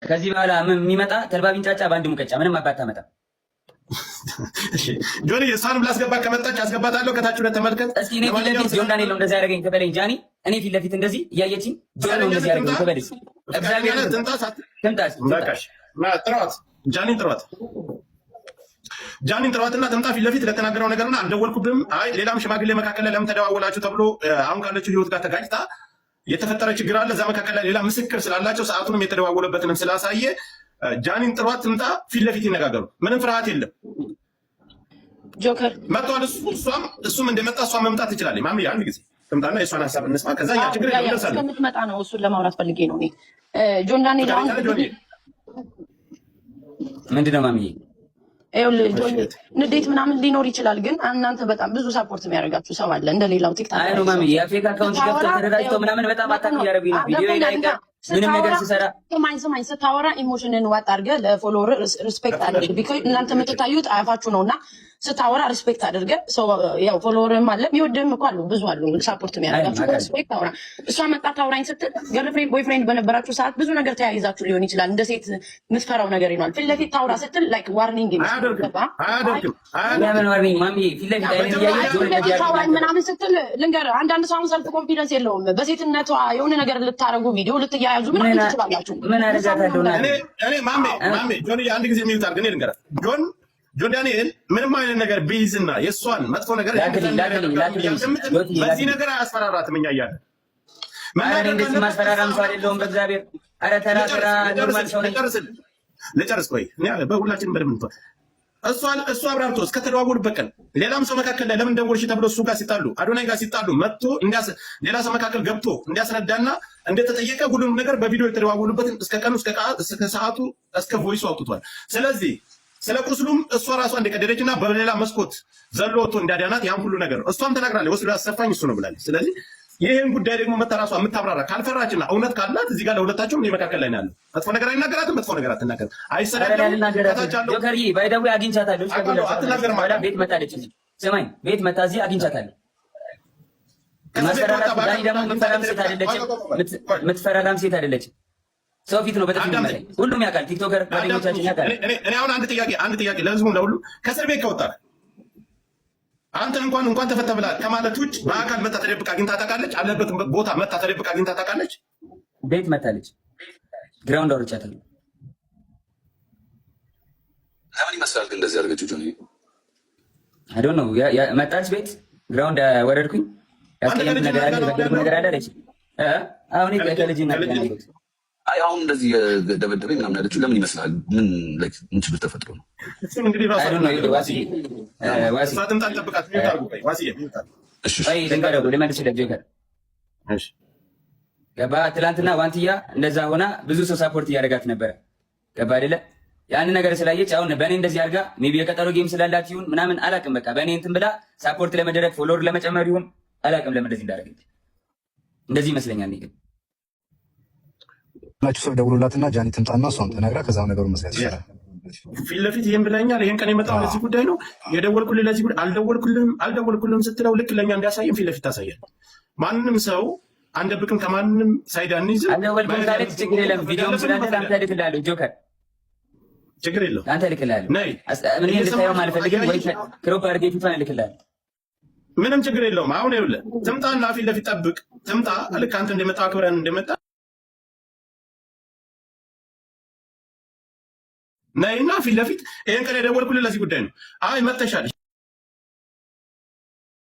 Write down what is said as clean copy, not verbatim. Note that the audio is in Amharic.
ከዚህ በኋላ የሚመጣ ተልባ ቢንጫጫ በአንድ ሙቀጫ ምንም አባት ታመጣ። ጆኒ እሷንም ላስገባ ከመጣች አስገባታለሁ። ከታች ሁለት ተመልከት እስኪ። እኔ ፊት ለፊት ጆን ዳንኤል ነው እንደዚህ ያደረገኝ ከበለኝ ጃኒ። እኔ ፊት ለፊት እንደዚህ እያየችኝ ጆን ነው እንደዚህ ያደረገኝ ከበለኝ። እግዚአብሔር ትምጣ። ጥሯት፣ ጃኒን ጥሯት። ጃኒን ጥሯትና ትምጣ ፊት ለፊት ለተናገረው ነገርና አልደወልኩብም። አይ ሌላም ሽማግሌ መካከል ላይ ለምን ተደዋወላችሁ ተብሎ አሁን ካለችው ህይወት ጋር ተጋጭታ የተፈጠረ ችግር አለ። እዛ መካከል ላይ ሌላ ምስክር ስላላቸው ሰዓቱንም የተደዋወለበትንም ስላሳየ ጃኒን ጥሯት ትምጣ፣ ፊት ለፊት ይነጋገሩ። ምንም ፍርሃት የለም። ጆከር መጥቷል። እሱም እንደመጣ እሷ መምጣት ትችላለች። ማሚ አንድ ጊዜ ትምጣና የእሷን ሀሳብ እንስማ። ከዛ ያ ችግር ይደርሳል። ከምትመጣ ነው እሱን ለማውራት ፈልጌ ነው። ጆን ዳንኤል ምንድነው ማሚዬ? ንዴት ምናምን ሊኖር ይችላል፣ ግን እናንተ በጣም ብዙ ሳፖርት የሚያደርጋችሁ ሰው አለ እንደሌላው ቲክታክ። አይ ነው ማሚ የፌክ አካውንት ገብተው ተደራጅተው ምናምን በጣም አታክ እያደረጉኝ ነው። ቪዲዮ ላይ ምንም ነገር ሲሰራ ስማኝ፣ ስታወራ ኢሞሽንን ዋጥ አድርገህ ለፎሎወር ሪስፔክት አድርግ። ቢኮዝ እናንተ የምትታዩት አያፋችሁ ነውና ስታወራ ሪስፔክት አድርገህ ሰው ያው ፎሎወርም አለ የሚወድህም እኮ አሉ፣ ብዙ አሉ ሳፖርት የሚያደርጋችሁ። ሪስፔክት አውራ። እሷ መጣ ታውራኝ ስትል ገርልፍሬንድ ቦይፍሬንድ በነበራችሁ ሰዓት ብዙ ነገር ተያይዛችሁ ሊሆን ይችላል። እንደ ሴት የምትፈራው ነገር ይኖራል። ፊት ለፊት ታውራ ስትል ላይክ ዋርኒንግ ታውራኝ ምናምን ስትል ልንገርህ፣ አንዳንድ ሰው ሰልፍ ኮንፊደንስ የለውም። በሴትነቷ የሆነ ነገር ልታረጉ ቪዲዮ ልትያያዙ ምናምን ትችላላችሁ። ምን አረጋታለሁ እኔ ማሜ ጆን አንድ ጊዜ የሚዩት አድርገን ልንገራት ጆን ዳንኤል ምንም አይነት ነገር ቢይዝና የእሷን መጥፎ ነገር በዚህ ነገር አያስፈራራትም። እኛ እያለን እንደዚህ ማስፈራራም ሰው አይደለሁም። በእግዚአብሔር ኧረ ተራ ኖርማል ሰው ነኝ። ልጨርስ ቆይ በሁላችንም በደምብ እሱ አብራርቶ እስከተደዋወሉበት ቀን ሌላም ሰው መካከል ላይ ለምን ደወልሽ ተብሎ እሱ ጋር ሲጣሉ አዶናይ ጋር ሲጣሉ መጥቶ ሌላ ሰው መካከል ገብቶ እንዲያስረዳና እንደተጠየቀ ሁሉንም ነገር በቪዲዮ የተደዋወሉበትን እስከ ቀኑ እስከ ሰዓቱ እስከ ቮይሱ አውጥቷል። ስለዚህ ስለ ቁስሉም እሷ ራሷ እንደቀደደች እና በሌላ መስኮት ዘሎ ወጥቶ እንዳዳናት ያን ሁሉ ነገር እሷም ተናግራለች። ወስዶ ያሰፋኝ እሱ ነው ብላለች። ስለዚህ ይህን ጉዳይ ደግሞ መታ ራሷ የምታብራራ ካልፈራችና እውነት ካላት እዚህ ጋር ለሁለታቸውም መካከል ላይ ያለው መጥፎ ነገር አይናገራትም፣ መጥፎ ነገር አትናገርም። ጆከርዬ ባይደዌ አግኝቻታለሁ። ቤት መጣለች። ስማኝ ቤት መጣ እዚህ አግኝቻታለሁ። ማስፈራራት ዳኒ ደግሞ የምትፈራራም ሴት አይደለችም። ሰው ፊት ነው በጣም ሁሉም ያውቃል። ቲክቶከር ጓደኞቻችን ያውቃል። እኔ አሁን አንድ ጥያቄ ለህዝቡ ለሁሉ ከእስር ቤት ከወጣ አንተ እንኳን ተፈተ ብላ ከማለት ውጭ በአካል መታ ተደብቃ አግኝታ ታውቃለች? አለበት ቦታ መታ ተደብቃ አግኝታ ታውቃለች? ቤት መታለች። ግራውንድ አውርቻታለሁ። ለምን ይመስላል ግን እንደዚህ አድርገችው? ጆኒ አይ ዶንት ኖ መጣች። ቤት ግራውንድ ወረድኩኝ። ያስቀየምኩ ነገር አለ፣ የበደልኩ ነገር አለ አለች። አሁን ከልጅ እናገናኘት አይ አሁን እንደዚህ ደበደበኝ ምናምን ያለችው ለምን ይመስላል? ምን ችግር ተፈጥሮ ነው? እንግዲህ ራሱ ገባ። ትላንትና ዋንትያ እንደዛ ሆና ብዙ ሰው ሳፖርት እያደረጋት ነበረ። ገባ አይደለ? ያን ነገር ስላየች አሁን በእኔ እንደዚህ አድርጋ ሜይ ቢ የቀጠሮ ጌም ስላላት ይሁን ምናምን አላቅም። በቃ በእኔ እንትን ብላ ሳፖርት ለመደረግ ፎሎወር ለመጨመር ይሁን አላቅም። ለምን እንደዚህ እንዳደረገች እንደዚህ ይመስለኛል ግን ናችሁ ሰው ደውሎላትና ጃኒ ትምጣና እሷም ተናግራ ከዛው ነገሩ መስራት ይችላል። ፊት ለፊት ይሄን ብለኛል። ይሄን ቀን የመጣው ለዚህ ጉዳይ ነው የደወልኩልህ። ለዚህ ጉዳይ አልደወልኩልህም ስትለው ልክ ለኛ እንዲያሳየን ፊት ለፊት ታሳያል። ማንንም ሰው አንደብቅም፣ ከማንም ሳይድ አንይዝም። አልደወልኩም ካለች ችግር የለም። ቪዲዮም ስላለ አንተ ልክላለሁ። ጆከር ችግር የለውም። አንተ ልክላለሁ። ምን እንድታየው አልፈልግም ወይ ክሮፕ አድርጌ ፊቷን ልክላለሁ። ምንም ችግር የለውም። አሁን ይኸውልህ ትምጣና ፊት ለፊት ጠብቅ። ትምጣ ልክ አንተ እንደመጣ አክብረን እንደመጣ ነይና ፊት ለፊት ይሄን ቀን የደወልኩልህ ለዚህ ጉዳይ ነው። አይ መተሻል